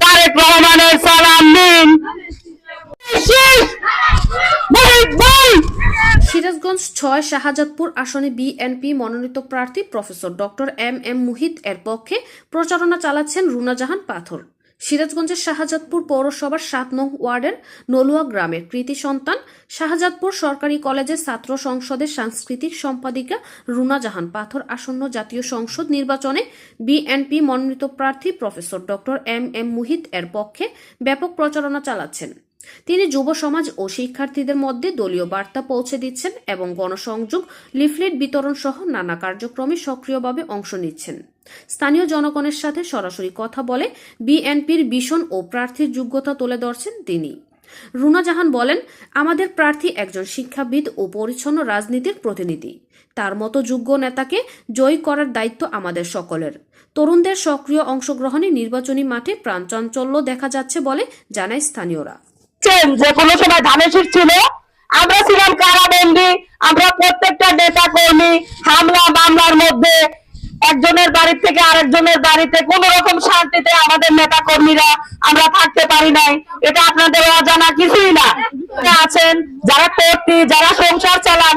তারেক রহমানের সালাম নিন। সিরাজগঞ্জ ৬ শাহজাদপুর আসনে বিএনপি মনোনীত প্রার্থী professor doctor M M Muhit এর পক্ষে প্রচারণা চালাচ্ছেন রুনা জাহান পাথর। সিরাজগঞ্জের শাহজাদপুর পৌরসভার ৭ নং ওয়ার্ডের নলুয়া গ্রামের কৃতি সন্তান শাহজাদপুর সরকারি কলেজের ছাত্র সংসদের সাংস্কৃতিক সম্পাদিকা রুনা জাহান পাথর আসন্ন জাতীয় সংসদ নির্বাচনে বিএনপি মনোনীত প্রার্থী professor doctor M M Muhit এর পক্ষে ব্যাপক প্রচারণা চালাচ্ছেন। তিনি যুব সমাজ ও শিক্ষার্থীদের মধ্যে দলীয় বার্তা পৌঁছে দিচ্ছেন এবং গণসংযোগ, লিফলেট বিতরণ সহ নানা কার্যক্রমে সক্রিয়ভাবে অংশ নিচ্ছেন। স্থানীয় জনগণের সাথে সরাসরি কথা বলে বিএনপির ভিশন ও প্রার্থীর যোগ্যতা তুলে ধরছেন তিনি। রুনা জাহান বলেন, আমাদের প্রার্থী একজন শিক্ষাবিদ ও পরিচ্ছন্ন রাজনীতির প্রতিনিধি। তার মতো যোগ্য নেতাকে জয়ী করার দায়িত্ব আমাদের সকলের। তরুণদের সক্রিয় অংশগ্রহণে নির্বাচনী মাঠে প্রাণচাঞ্চল্য দেখা যাচ্ছে বলে জানায় স্থানীয়রা। যে কোনো সময় ধানের শীষ ছিল, আমরা ছিলাম কারাবন্দী। আমরা প্রত্যেকটা নেতা কর্মী হামলা মামলার মধ্যে একজনের বাড়ি থেকে আরেকজনের বাড়িতে কোন রকম শান্তিতে আমাদের নেতা কর্মীরা আমরা থাকতে পারি নাই। এটা আপনাদের অজানা কিছুই না। আছেন যারা কর্মী, যারা সংসার চালান,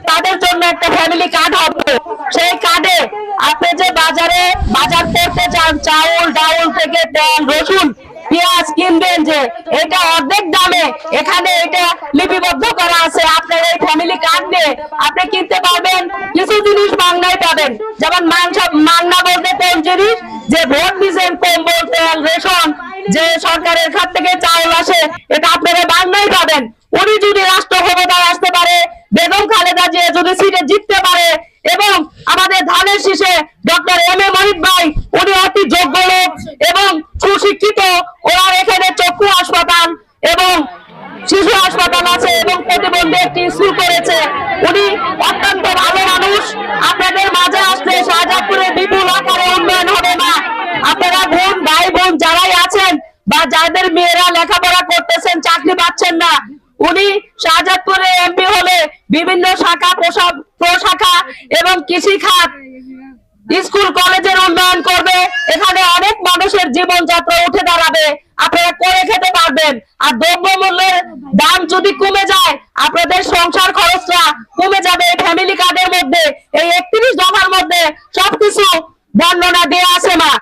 তাদের জন্য একটা ফ্যামিলি কার্ড হবে। সেই কার্ডে আপনি যে বাজার করতে চান, চাউল ডাউল থেকে তেল রসুন পেঁয়াজ কিনবেন, যে এটা অর্ধেক দামে এখানে এটা লিপিবদ্ধ করা আছে। আপনার এই ফ্যামিলি কার্ড দিয়ে আপনি কিনতে পারবেন। কিছু জিনিস বাংলায় পাবেন, যেমন মাংনা বলতে কোন জিনিস, যে ভোট দিচ্ছেন কম্বল তেল রেশন, যে সরকারের খাত থেকে চাউল আসে, এটা আপনারা বাংলায় পাবেন। উনি যদি রাষ্ট্র ক্ষমতায় আসতে পারে, বেগম খালেদা জিয়া যদি সিটে জিততে পারে, এবং আমাদের ধানের শীষে ডক্টর এম এ মুহিত ভাই, উনি অতি যোগ্য লোক এবং সুশিক্ষিত। ওনার এখানে চক্ষু হাসপাতাল এবং শিশু হাসপাতাল আছে এবং প্রতিবন্ধী একটি স্কুল করেছে। উনি অত্যন্ত ভালো মানুষ। আপনাদের মাঝে আসলে শাহজাদপুরে বিপুল আকারে উন্নয়ন হবে না। আপনারা ভাই বোন যারাই আছেন বা যাদের মেয়েরা লেখাপড়া করতেছেন, চাকরি পাচ্ছেন না, উনি শাহজাদপুরে এমপি হলে বিভিন্ন শাখা প্রশাখা এবং কৃষি খাত, স্কুল কলেজের উন্নয়ন করবে। এখানে অনেক মানুষের জীবনযাত্রা উঠে দাঁড়াবে, আপনারা করে খেতে পারবেন। আর দ্রব্যমূল্যের দাম যদি কমে যায়, আপনাদের সংসার খরচটা কমে যাবে। ফ্যামিলি কার্ডের মধ্যে এই 31 দফার মধ্যে সবকিছু বর্ণনা দেওয়া আছে। মা